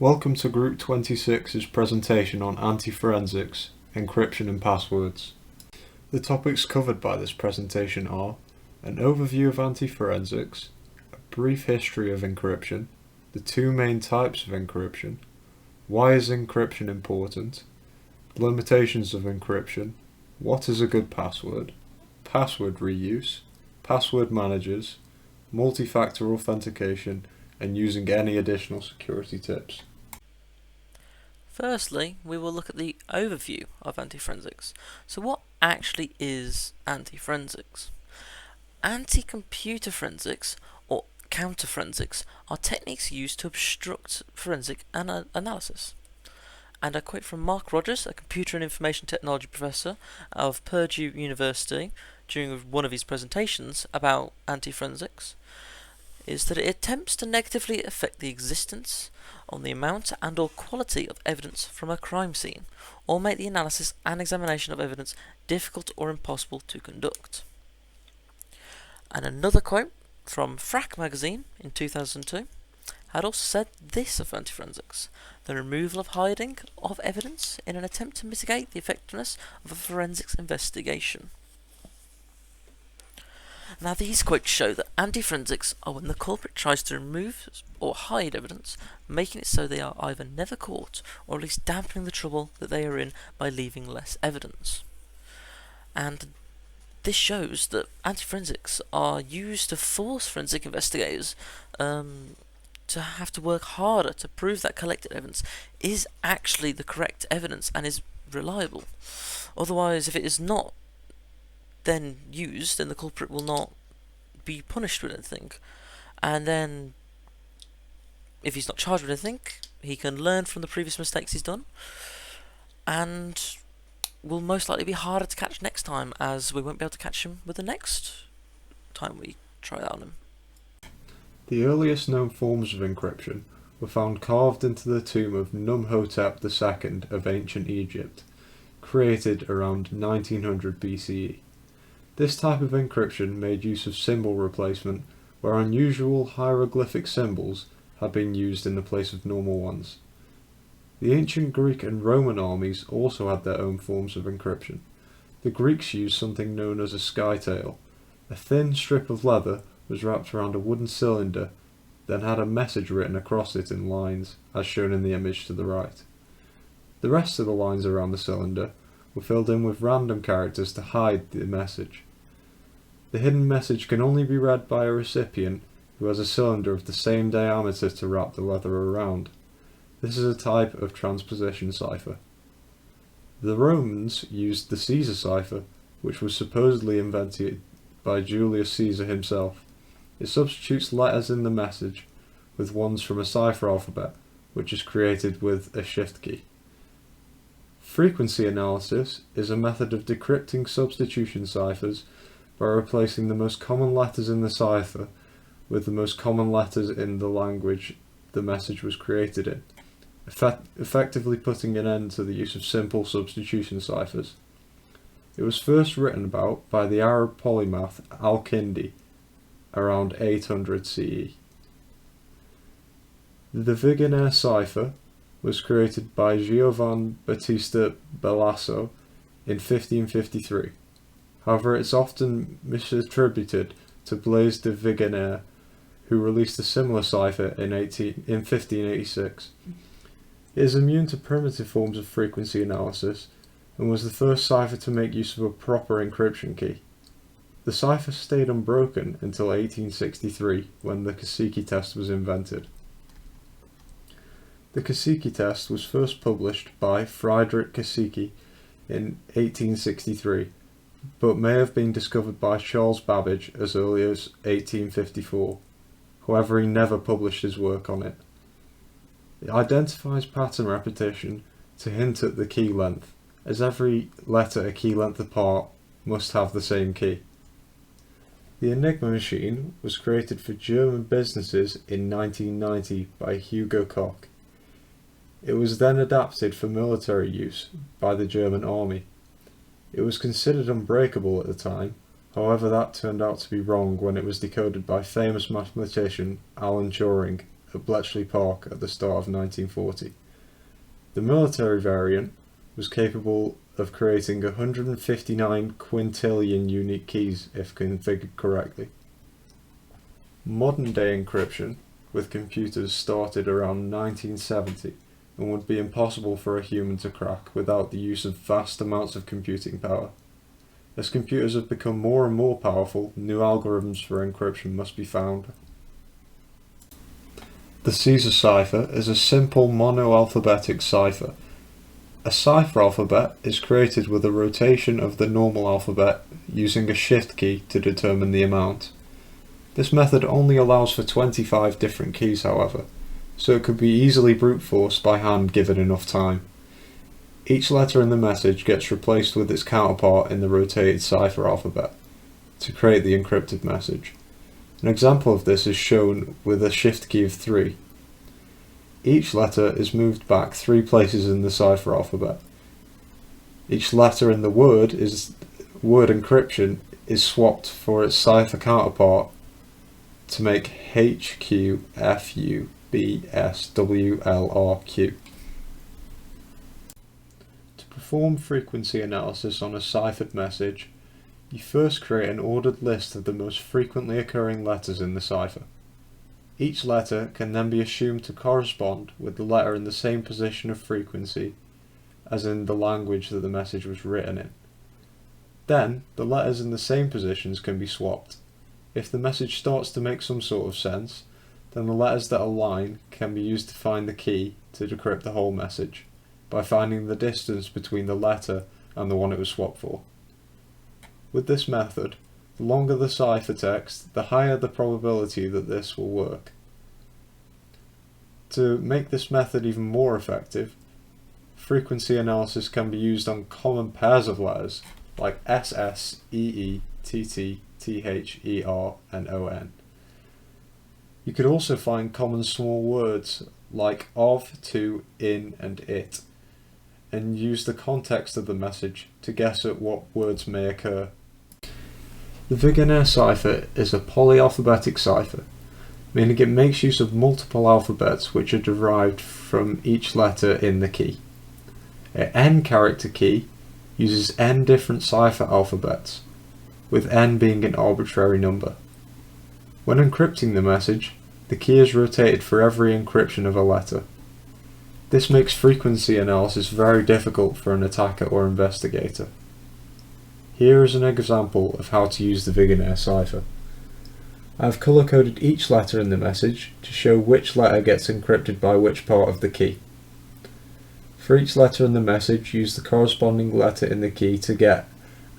Welcome to Group 26's presentation on anti-forensics, encryption and passwords. The topics covered by this presentation are an overview of anti-forensics, a brief history of encryption, the two main types of encryption, why is encryption important, limitations of encryption, what is a good password, password reuse, password managers, multi-factor authentication, and using any additional security tips. Firstly, we will look at the overview of anti-forensics. So what actually is anti-forensics? Anti-computer forensics or counter-forensics are techniques used to obstruct forensic analysis. And I quote from Mark Rogers, a computer and information technology professor of Purdue University, during one of his presentations about anti-forensics, is that it attempts to negatively affect the existence on the amount and or quality of evidence from a crime scene, or make the analysis and examination of evidence difficult or impossible to conduct. And another quote from Phrack magazine in 2002 had also said this of anti-forensics: the removal of hiding of evidence in an attempt to mitigate the effectiveness of a forensics investigation. Now these quotes show that anti-forensics are when the culprit tries to remove or hide evidence, making it so they are either never caught or at least dampening the trouble that they are in by leaving less evidence. And this shows that anti-forensics are used to force forensic investigators to have to work harder to prove that collected evidence is actually the correct evidence and is reliable. Otherwise, if it is not then used, then the culprit will not be punished with anything. And then, if he's not charged with anything, he can learn from the previous mistakes he's done, and will most likely be harder to catch next time, as we won't be able to catch him with the next time we try that on him. The earliest known forms of encryption were found carved into the tomb of Numhotep II of ancient Egypt, created around 1900 BCE. This type of encryption made use of symbol replacement, where unusual hieroglyphic symbols had been used in the place of normal ones. The ancient Greek and Roman armies also had their own forms of encryption. The Greeks used something known as a skytail. A thin strip of leather was wrapped around a wooden cylinder, then had a message written across it in lines, as shown in the image to the right. The rest of the lines around the cylinder were filled in with random characters to hide the message. The hidden message can only be read by a recipient who has a cylinder of the same diameter to wrap the leather around. This is a type of transposition cipher. The Romans used the Caesar cipher, which was supposedly invented by Julius Caesar himself. It substitutes letters in the message with ones from a cipher alphabet, which is created with a shift key. Frequency analysis is a method of decrypting substitution ciphers by replacing the most common letters in the cipher with the most common letters in the language the message was created in, effectively putting an end to the use of simple substitution ciphers. It was first written about by the Arab polymath Al-Kindi around 800 CE. The Vigenère cipher was created by Giovan Battista Bellasso in 1553. However, it's often misattributed to Blaise de Vigenère, who released a similar cipher in 1586. It is immune to primitive forms of frequency analysis, and was the first cipher to make use of a proper encryption key. The cipher stayed unbroken until 1863, when the Kosiki test was invented. The Kosiki test was first published by Friedrich Kosiki in 1863, but may have been discovered by Charles Babbage as early as 1854. However, he never published his work on it. It identifies pattern repetition to hint at the key length, as every letter a key length apart must have the same key. The Enigma machine was created for German businesses in 1990 by Hugo Koch. It was then adapted for military use by the German army. It was considered unbreakable at the time, however that turned out to be wrong when it was decoded by famous mathematician Alan Turing at Bletchley Park at the start of 1940. The military variant was capable of creating 159 quintillion unique keys if configured correctly. Modern day encryption with computers started around 1970 and would be impossible for a human to crack without the use of vast amounts of computing power. As computers have become more and more powerful, new algorithms for encryption must be found. The Caesar cipher is a simple monoalphabetic cipher. A cipher alphabet is created with a rotation of the normal alphabet using a shift key to determine the amount. This method only allows for 25 different keys, however, so it could be easily brute forced by hand given enough time. Each letter in the message gets replaced with its counterpart in the rotated cipher alphabet to create the encrypted message. An example of this is shown with a shift key of 3. Each letter is moved back 3 places in the cipher alphabet. Each letter in the word encryption is swapped for its cipher counterpart to make HQFUBSWLRQ. To perform frequency analysis on a ciphered message, you first create an ordered list of the most frequently occurring letters in the cipher. Each letter can then be assumed to correspond with the letter in the same position of frequency as in the language that the message was written in. Then, the letters in the same positions can be swapped. If the message starts to make some sort of sense, then the letters that align can be used to find the key to decrypt the whole message, by finding the distance between the letter and the one it was swapped for. With this method, the longer the ciphertext, the higher the probability that this will work. To make this method even more effective, frequency analysis can be used on common pairs of letters like SS, EE, TT, TH, ER, and ON. You could also find common small words like of, to, in, and it, and use the context of the message to guess at what words may occur. The Vigenère cipher is a polyalphabetic cipher, meaning it makes use of multiple alphabets which are derived from each letter in the key. An n-character key uses n different cipher alphabets, with n being an arbitrary number. When encrypting the message, the key is rotated for every encryption of a letter. This makes frequency analysis very difficult for an attacker or investigator. Here is an example of how to use the Vigenère cipher. I have colour-coded each letter in the message to show which letter gets encrypted by which part of the key. For each letter in the message, use the corresponding letter in the key to get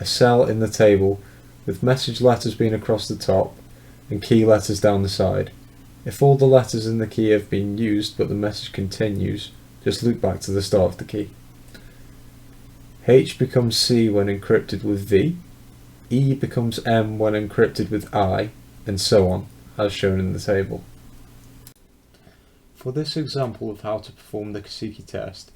a cell in the table with message letters being across the top and key letters down the side. If all the letters in the key have been used but the message continues, just loop back to the start of the key. H becomes C when encrypted with V, E becomes M when encrypted with I, and so on, as shown in the table. For this example of how to perform the Kasiki test,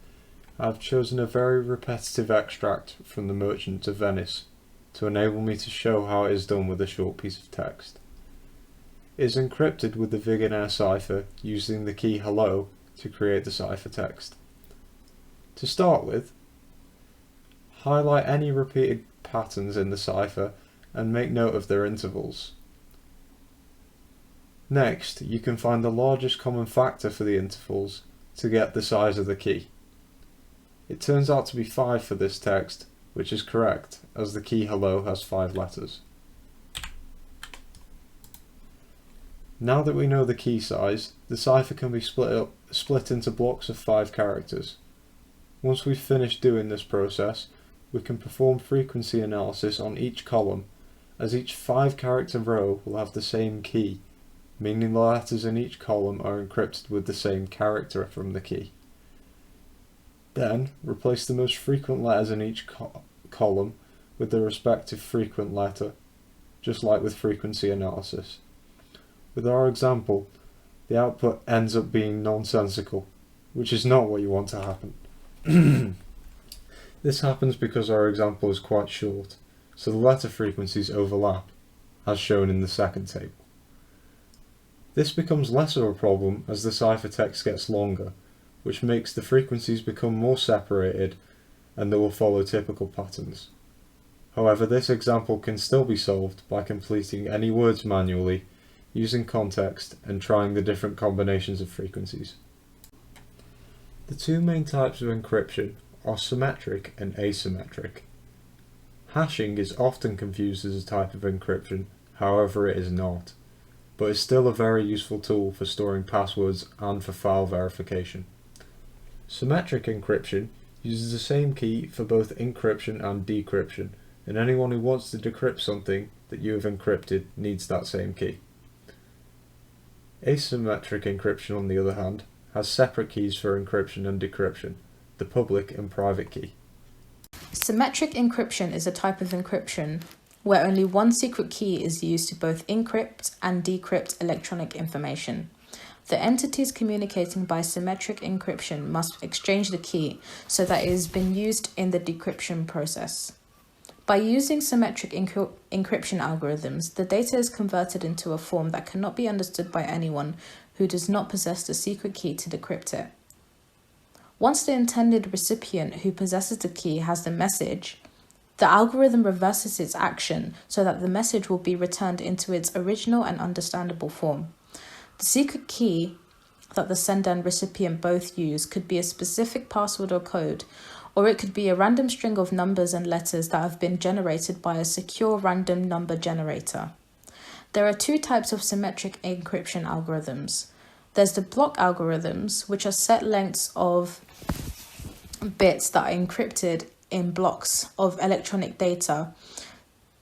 I have chosen a very repetitive extract from the Merchant of Venice to enable me to show how it is done with a short piece of text. It is encrypted with the Vigenère cipher using the key hello to create the ciphertext. To start with, highlight any repeated patterns in the cipher and make note of their intervals. Next, you can find the largest common factor for the intervals to get the size of the key. It turns out to be 5 for this text, which is correct, as the key hello has 5 letters. Now that we know the key size, the cipher can be split into blocks of 5 characters. Once we've finished doing this process, we can perform frequency analysis on each column, as each 5-character row will have the same key, meaning the letters in each column are encrypted with the same character from the key. Then, replace the most frequent letters in each column with the respective frequent letter, just like with frequency analysis. With our example, the output ends up being nonsensical, which is not what you want to happen. This happens because our example is quite short, so the letter frequencies overlap, as shown in the second table. This becomes less of a problem as the ciphertext gets longer, which makes the frequencies become more separated and they will follow typical patterns. However, this example can still be solved by completing any words manually, using context, and trying the different combinations of frequencies. The two main types of encryption are symmetric and asymmetric. Hashing is often confused as a type of encryption, however it is not, but is still a very useful tool for storing passwords and for file verification. Symmetric encryption uses the same key for both encryption and decryption, and anyone who wants to decrypt something that you have encrypted needs that same key. Asymmetric encryption, on the other hand, has separate keys for encryption and decryption, the public and private key. Symmetric encryption is a type of encryption where only one secret key is used to both encrypt and decrypt electronic information. The entities communicating by symmetric encryption must exchange the key so that it has been used in the decryption process. By using symmetric encryption algorithms, the data is converted into a form that cannot be understood by anyone who does not possess the secret key to decrypt it. Once the intended recipient who possesses the key has the message, the algorithm reverses its action so that the message will be returned into its original and understandable form. The secret key that the sender and recipient both use could be a specific password or code, or it could be a random string of numbers and letters that have been generated by a secure random number generator. There are two types of symmetric encryption algorithms. There's the block algorithms, which are set lengths of bits that are encrypted in blocks of electronic data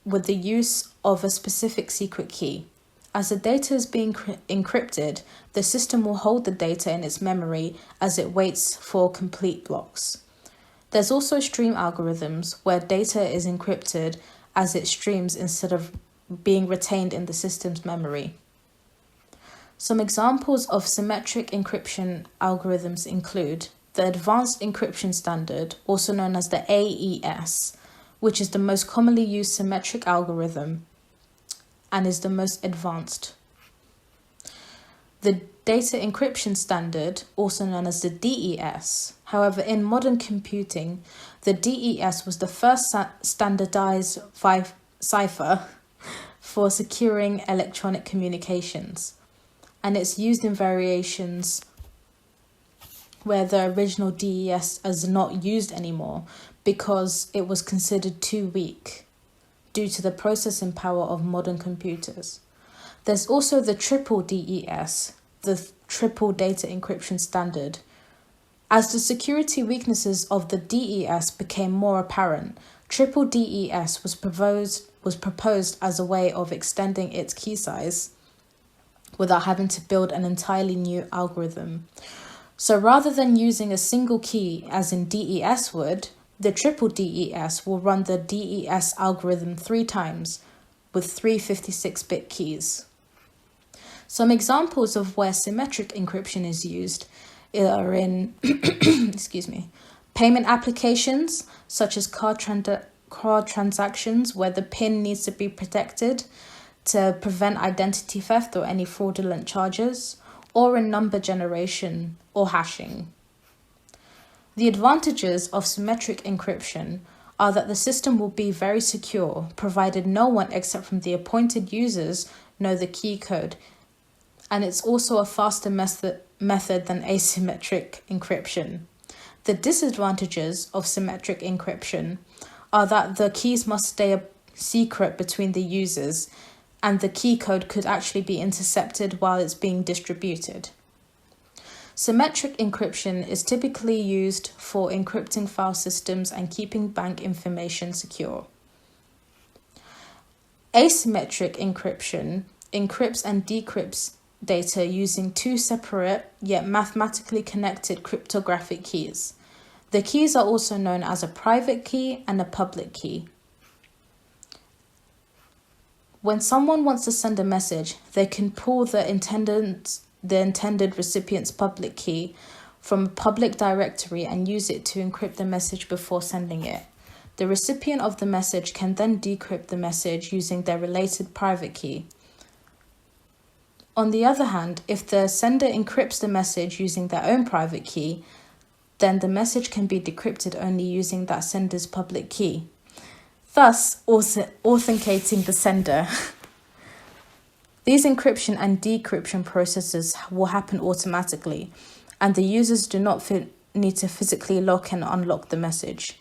with the use of a specific secret key. As the data is being encrypted, the system will hold the data in its memory as it waits for complete blocks. There's also stream algorithms where data is encrypted as it streams instead of being retained in the system's memory. Some examples of symmetric encryption algorithms include the Advanced Encryption Standard, also known as the AES, which is the most commonly used symmetric algorithm and is the most advanced. The Data Encryption Standard, also known as the DES. However, in modern computing, the DES was the first standardized cipher for securing electronic communications, and it's used in variations where the original DES is not used anymore because it was considered too weak due to the processing power of modern computers. There's also the triple DES, the Triple Data Encryption Standard. As the security weaknesses of the DES became more apparent, triple DES was proposed as a way of extending its key size without having to build an entirely new algorithm. So rather than using a single key as in DES would, the triple DES will run the DES algorithm 3 times with 3 56-bit keys. Some examples of where symmetric encryption is used are in payment applications such as card transactions where the PIN needs to be protected to prevent identity theft or any fraudulent charges, or in number generation or hashing. The advantages of symmetric encryption are that the system will be very secure, provided no one except from the appointed users know the key code, and it's also a faster method than asymmetric encryption. The disadvantages of symmetric encryption are that the keys must stay a secret between the users, and the key code could actually be intercepted while it's being distributed. Symmetric encryption is typically used for encrypting file systems and keeping bank information secure. Asymmetric encryption encrypts and decrypts data using 2 separate yet mathematically connected cryptographic keys. The keys are also known as a private key and a public key. When someone wants to send a message, they can pull the intended recipient's public key from a public directory and use it to encrypt the message before sending it. The recipient of the message can then decrypt the message using their related private key. On the other hand, if the sender encrypts the message using their own private key, then the message can be decrypted only using that sender's public key, thus also authenticating the sender. These encryption and decryption processes will happen automatically, and the users do not need to physically lock and unlock the message.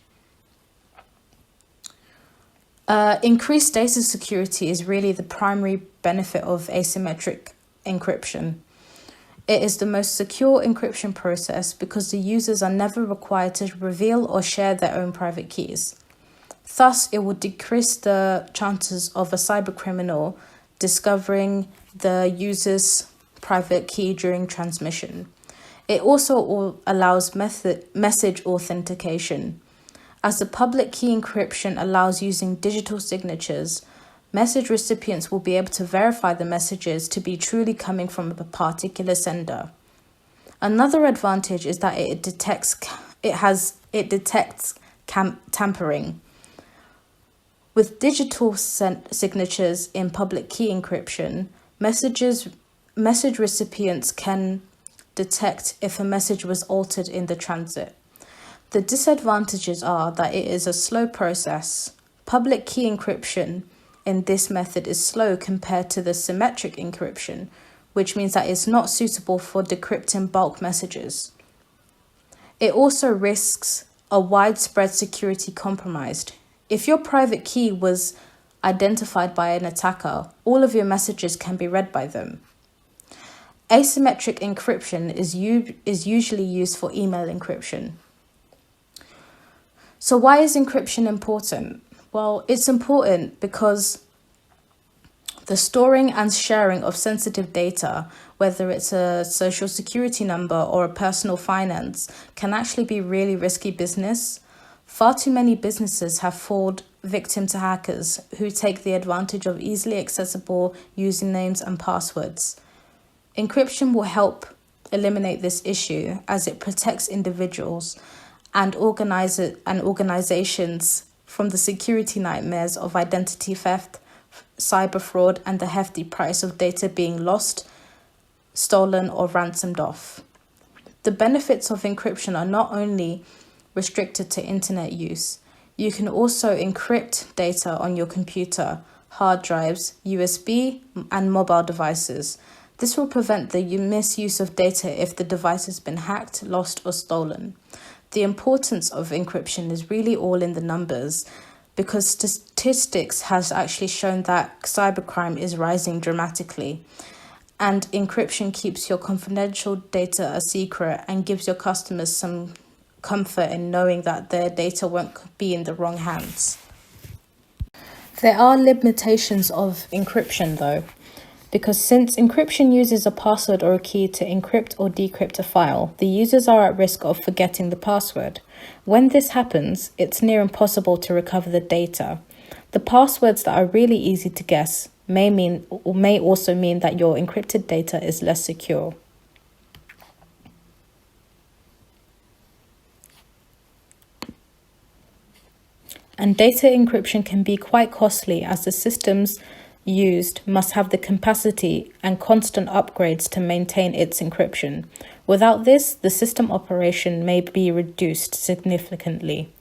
Increased data security is really the primary benefit of asymmetric encryption. It is the most secure encryption process because the users are never required to reveal or share their own private keys. Thus, it will decrease the chances of a cybercriminal discovering the user's private key during transmission. It also allows message authentication. As the public key encryption allows using digital signatures, message recipients will be able to verify the messages to be truly coming from a particular sender. Another advantage is that it detects tampering. With digital signatures in public key encryption, message recipients can detect if a message was altered in the transit. The disadvantages are that it is a slow process. Public key encryption in this method is slow compared to the symmetric encryption, which means that it's not suitable for decrypting bulk messages. It also risks a widespread security compromise. If your private key was identified by an attacker, all of your messages can be read by them. Asymmetric encryption is usually used for email encryption. So why is encryption important? Well, it's important because the storing and sharing of sensitive data, whether it's a social security number or a personal finance, can actually be really risky business. Far too many businesses have fallen victim to hackers who take the advantage of easily accessible usernames and passwords. Encryption will help eliminate this issue as it protects individuals and organizations from the security nightmares of identity theft, cyber fraud, and the hefty price of data being lost, stolen, or ransomed off. The benefits of encryption are not only restricted to internet use. You can also encrypt data on your computer, hard drives, USB, and mobile devices. This will prevent the misuse of data if the device has been hacked, lost, or stolen. The importance of encryption is really all in the numbers because statistics has actually shown that cybercrime is rising dramatically, and encryption keeps your confidential data a secret and gives your customers some comfort in knowing that their data won't be in the wrong hands. There are limitations of encryption though, because since encryption uses a password or a key to encrypt or decrypt a file, the users are at risk of forgetting the password. When this happens, it's near impossible to recover the data. The passwords that are really easy to guess may also mean that your encrypted data is less secure. And data encryption can be quite costly as the systems used must have the capacity and constant upgrades to maintain its encryption. Without this, the system operation may be reduced significantly.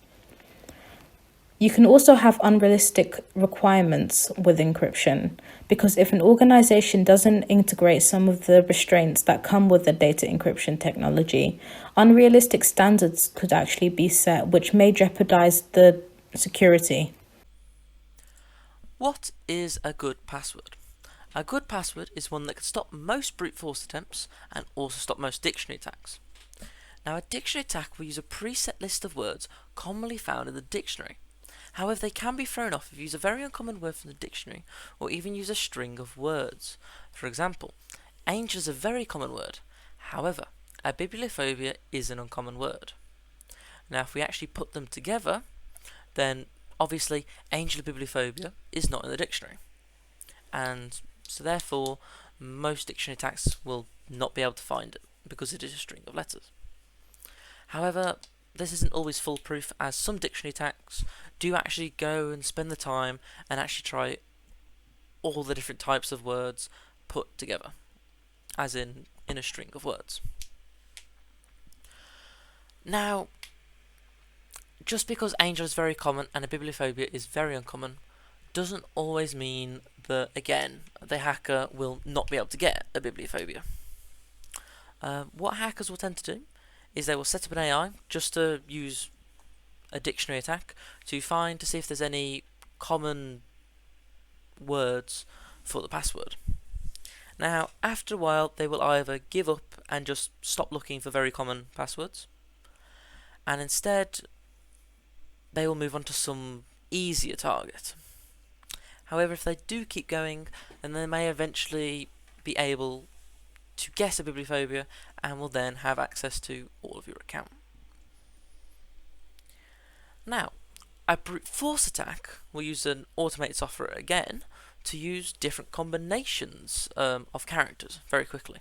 You can also have unrealistic requirements with encryption, because if an organization doesn't integrate some of the restraints that come with the data encryption technology, unrealistic standards could actually be set, which may jeopardize the security. What is a good password? A good password is one that can stop most brute force attempts and also stop most dictionary attacks. Now, a dictionary attack will use a preset list of words commonly found in the dictionary. However, they can be thrown off if you use a very uncommon word from the dictionary or even use a string of words. For example, angel is a very common word. However, a bibliophobia is an uncommon word. Now, if we actually put them together, then obviously angel bibliophobia is not in the dictionary. And so therefore, most dictionary attacks will not be able to find it because it is a string of letters. However, this isn't always foolproof, as some dictionary attacks do actually go and spend the time and actually try all the different types of words put together. as in a string of words. Now, just because Angel is very common and a bibliophobia is very uncommon doesn't always mean that, again, the hacker will not be able to get a bibliophobia. What hackers will tend to do is they will set up an AI just to use a dictionary attack to see if there's any common words for the password. Now, after a while, they will either give up and just stop looking for very common passwords, and instead they will move on to some easier target. However, if they do keep going, then they may eventually be able to guess a bibliophobia and will then have access to all of your account. Now, a brute force attack will use an automated software again to use different combinations of characters very quickly,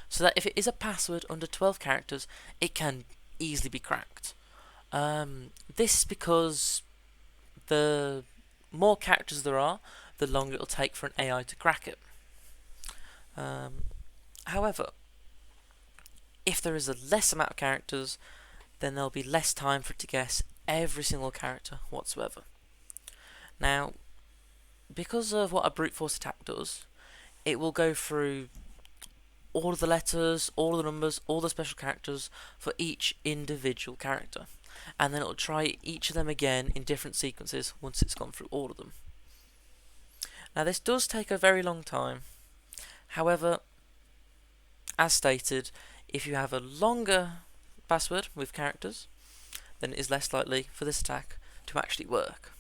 so that if it is a password under 12 characters, it can easily be cracked. This is because the more characters there are, the longer it will take for an AI to crack it. However, if there is a less amount of characters, then there'll be less time for it to guess every single character whatsoever. Now, because of what a brute force attack does, it will go through all of the letters, all of the numbers, all the special characters for each individual character, and then it will try each of them again in different sequences once it's gone through all of them. Now, this does take a very long time. However, as stated, if you have a longer password with characters, then it is less likely for this attack to actually work.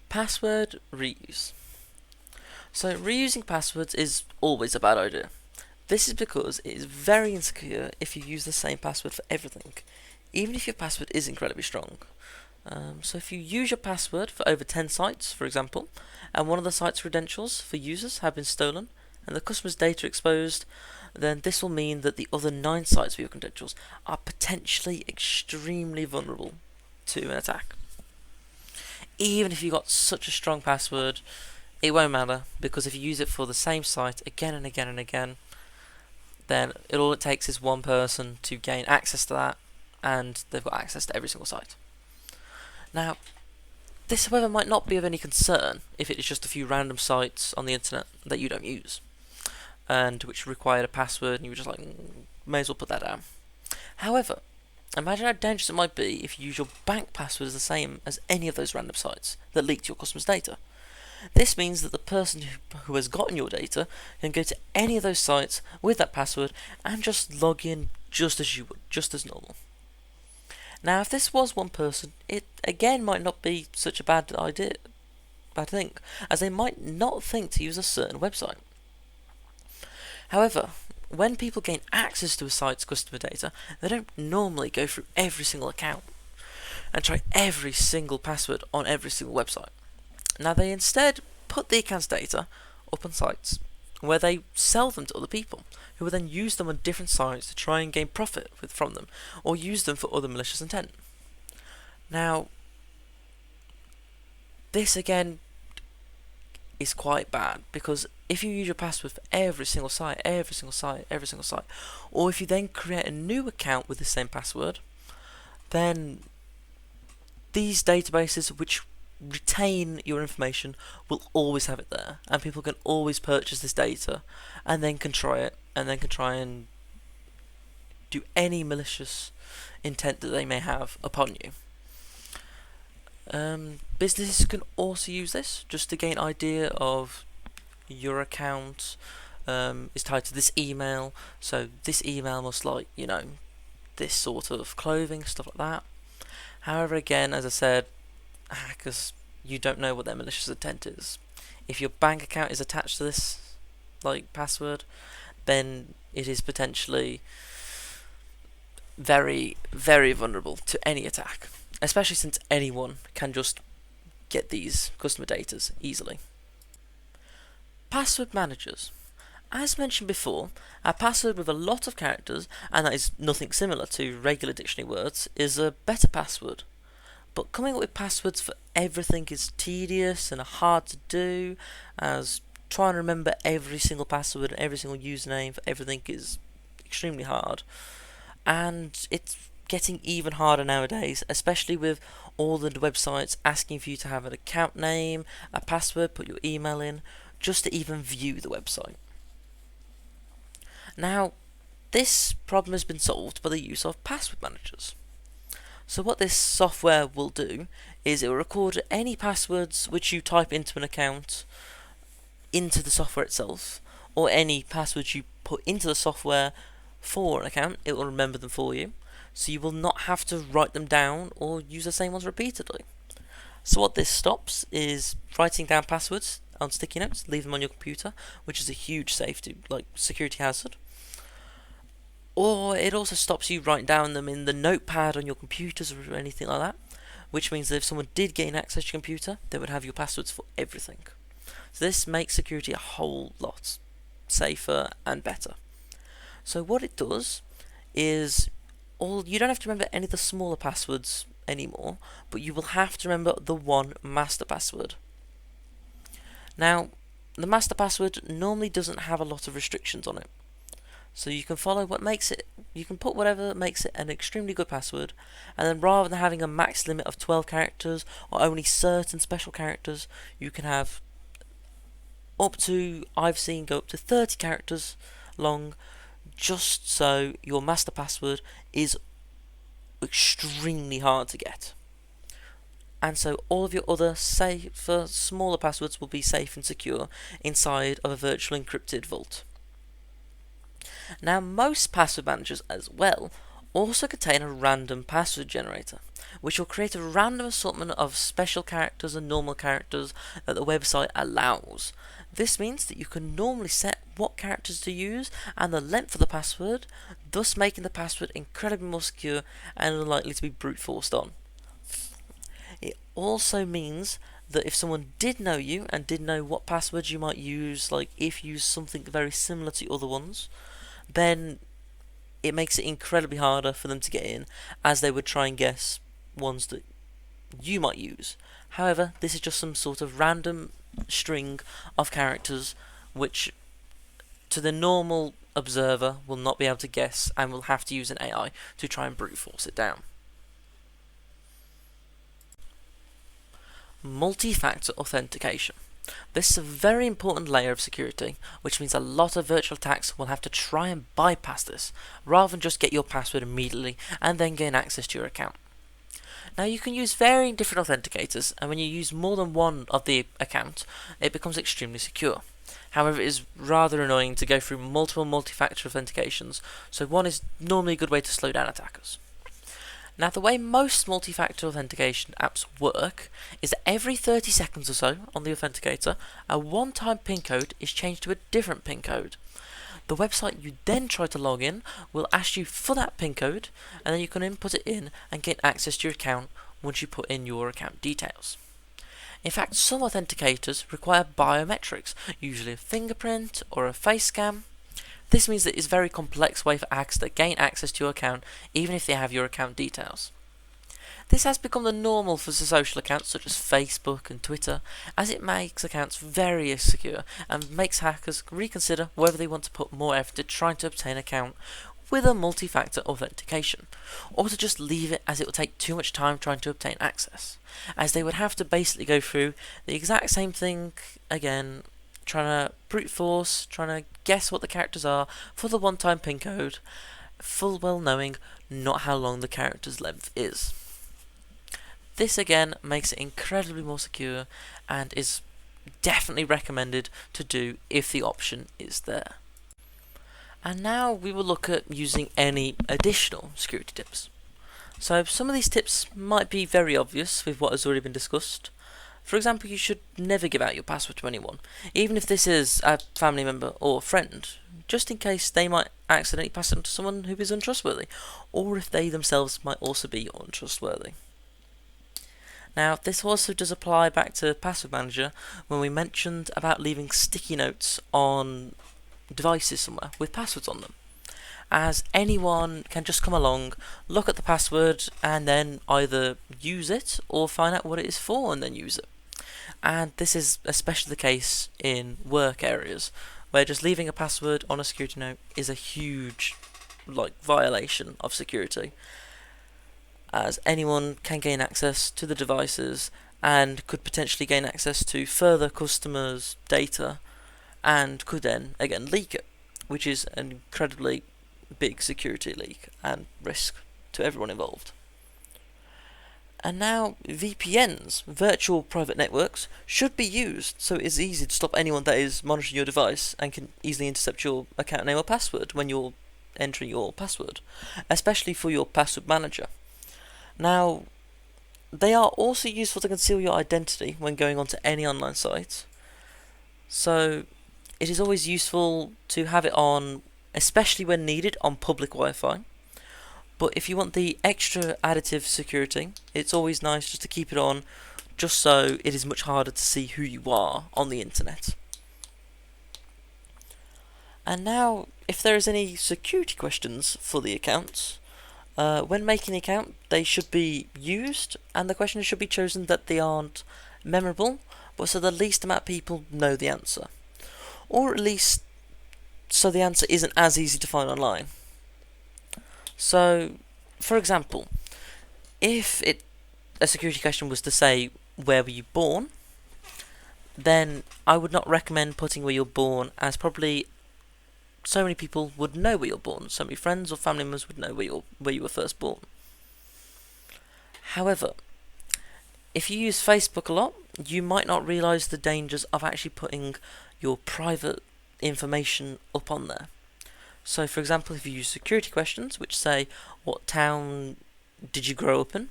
Password reuse. So reusing passwords is always a bad idea. This is because it is very insecure if you use the same password for everything, even if your password is incredibly strong. So if you use your password for over 10 sites, for example, and one of the site's credentials for users have been stolen and the customer's data exposed, then this will mean that the other 9 sites for your credentials are potentially extremely vulnerable to an attack. Even if you got such a strong password, it won't matter, because if you use it for the same site again and again and again, then all it takes is one person to gain access to that, and they've got access to every single site. Now, this, however, might not be of any concern if it is just a few random sites on the internet that you don't use, and which required a password, and you were just like, may as well put that down. However, imagine how dangerous it might be if you use your bank password as the same as any of those random sites that leaked your customers' data. This means that the person who has gotten your data can go to any of those sites with that password and just log in just as you would, just as normal. Now, if this was one person, it again might not be such a bad thing, as they might not think to use a certain website. However, when people gain access to a site's customer data, they don't normally go through every single account and try every single password on every single website. Now, they instead put the account's data up on sites where they sell them to other people, who will then use them on different sites to try and gain profit from them, or use them for other malicious intent. Now, this again is quite bad, because if you use your password for every single site, or if you then create a new account with the same password, then these databases which retain your information will always have it there, and people can always purchase this data and then can try it, and then can try and do any malicious intent that they may have upon you. Businesses can also use this just to gain idea of your account is tied to this email, so this email must like, this sort of clothing, stuff like that. However, again, as I said, hackers, you don't know what their malicious intent is. If your bank account is attached to this password, then it is potentially very, very vulnerable to any attack, especially since anyone can just get these customer data easily. Password managers. As mentioned before, a password with a lot of characters, and that is nothing similar to regular dictionary words, is a better password. But coming up with passwords for everything is tedious and hard to do, as trying to remember every single password and every single username for everything is extremely hard. And it's getting even harder nowadays, especially with all the websites asking for you to have an account name, a password, put your email in, just to even view the website. Now, this problem has been solved by the use of password managers. So what this software will do is it will record any passwords which you type into an account into the software itself, or any passwords you put into the software for an account. It will remember them for you, so you will not have to write them down or use the same ones repeatedly. So what this stops is writing down passwords on sticky notes, leave them on your computer, which is a huge safety, security hazard. Or it also stops you writing down them in the notepad on your computers or anything like that, which means that if someone did gain access to your computer, they would have your passwords for everything. So this makes security a whole lot safer and better. So what it does is you don't have to remember any of the smaller passwords anymore, but you will have to remember the one master password. Now, the master password normally doesn't have a lot of restrictions on it. So you can follow you can put whatever makes it an extremely good password, and then rather than having a max limit of 12 characters or only certain special characters, you can have I've seen go up to 30 characters long, just so your master password is extremely hard to get. And so all of your other safer, smaller passwords will be safe and secure inside of a virtual encrypted vault. Now, most password managers as well also contain a random password generator, which will create a random assortment of special characters and normal characters that the website allows. This means that you can normally set what characters to use and the length of the password, thus making the password incredibly more secure and unlikely to be brute forced on. It also means that if someone did know you and did know what passwords you might use, like if you use something very similar to other ones, then it makes it incredibly harder for them to get in, as they would try and guess ones that you might use. However, this is just some sort of random string of characters which to the normal observer will not be able to guess and will have to use an AI to try and brute force it down. Multi-factor authentication. This is a very important layer of security, which means a lot of virtual attacks will have to try and bypass this, rather than just get your password immediately and then gain access to your account. Now, you can use varying different authenticators, and when you use more than one of the account, it becomes extremely secure. However, it is rather annoying to go through multiple multi-factor authentications, so one is normally a good way to slow down attackers. Now, the way most multi-factor authentication apps work is that every 30 seconds or so on the authenticator, a one-time PIN code is changed to a different PIN code. The website you then try to log in will ask you for that PIN code, and then you can input it in and get access to your account once you put in your account details. In fact, some authenticators require biometrics, usually a fingerprint or a face scan. This means that it's a very complex way for hackers to gain access to your account, even if they have your account details. This has become the normal for social accounts such as Facebook and Twitter, as it makes accounts very secure and makes hackers reconsider whether they want to put more effort into trying to obtain an account with a multi-factor authentication, or to just leave it as it will take too much time trying to obtain access, as they would have to basically go through the exact same thing again, trying to brute force, trying to guess what the characters are for the one-time PIN code, full well knowing not how long the character's length is. This again makes it incredibly more secure and is definitely recommended to do if the option is there. And now we will look at using any additional security tips. So some of these tips might be very obvious with what has already been discussed. For example, you should never give out your password to anyone, even if this is a family member or a friend, just in case they might accidentally pass it on to someone who is untrustworthy, or if they themselves might also be untrustworthy. Now, this also does apply back to Password Manager when we mentioned about leaving sticky notes on devices somewhere with passwords on them, as anyone can just come along, look at the password, and then either use it or find out what it is for and then use it. and this is especially the case in work areas, where just leaving a password on a security note is a huge violation of security, as anyone can gain access to the devices and could potentially gain access to further customers' data and could then again leak it, which is an incredibly big security leak and risk to everyone involved. And now VPNs, virtual private networks, should be used so it is easy to stop anyone that is monitoring your device and can easily intercept your account name or password when you're entering your password, especially for your password manager. Now, they are also useful to conceal your identity when going onto any online site, so it is always useful to have it on, especially when needed on public Wi-Fi. But if you want the extra additive security, it's always nice just to keep it on, just so it is much harder to see who you are on the internet. And now, if there is any security questions for the accounts, when making the account, they should be used, and the questions should be chosen that they aren't memorable, but so the least amount of people know the answer. Or at least so the answer isn't as easy to find online. So, for example, if a security question was to say, where were you born? Then I would not recommend putting where you're born, as probably so many people would know where you're born. So many friends or family members would know where you were first born. However, if you use Facebook a lot, you might not realise the dangers of actually putting your private information up on there. So, for example, if you use security questions, which say, what town did you grow up in?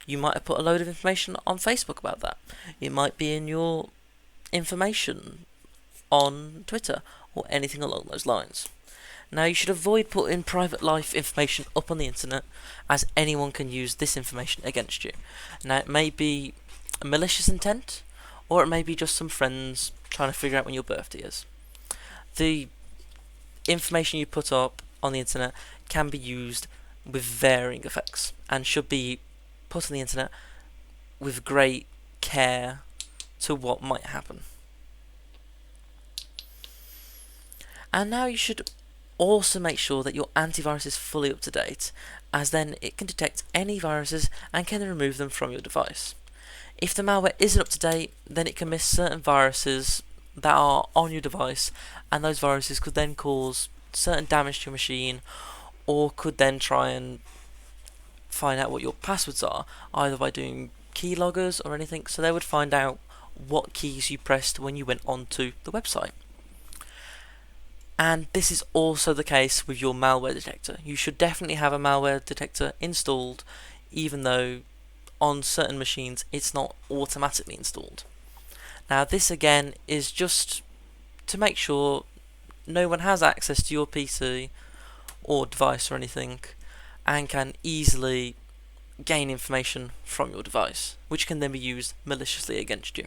You might have put a load of information on Facebook about that. It might be in your information on Twitter, or anything along those lines. Now, you should avoid putting private life information up on the internet, as anyone can use this information against you. Now, it may be a malicious intent, or it may be just some friends trying to figure out when your birthday is. The information you put up on the internet can be used with varying effects and should be put on the internet with great care to what might happen. And now you should also make sure that your antivirus is fully up to date, as then it can detect any viruses and can remove them from your device. If the malware isn't up to date, then it can miss certain viruses that are on your device, and those viruses could then cause certain damage to your machine, or could then try and find out what your passwords are, either by doing keyloggers or anything, so they would find out what keys you pressed when you went onto the website. And this is also the case with your malware detector. You should definitely have a malware detector installed, even though on certain machines it's not automatically installed. Now, this again is just to make sure no one has access to your PC or device or anything and can easily gain information from your device, which can then be used maliciously against you.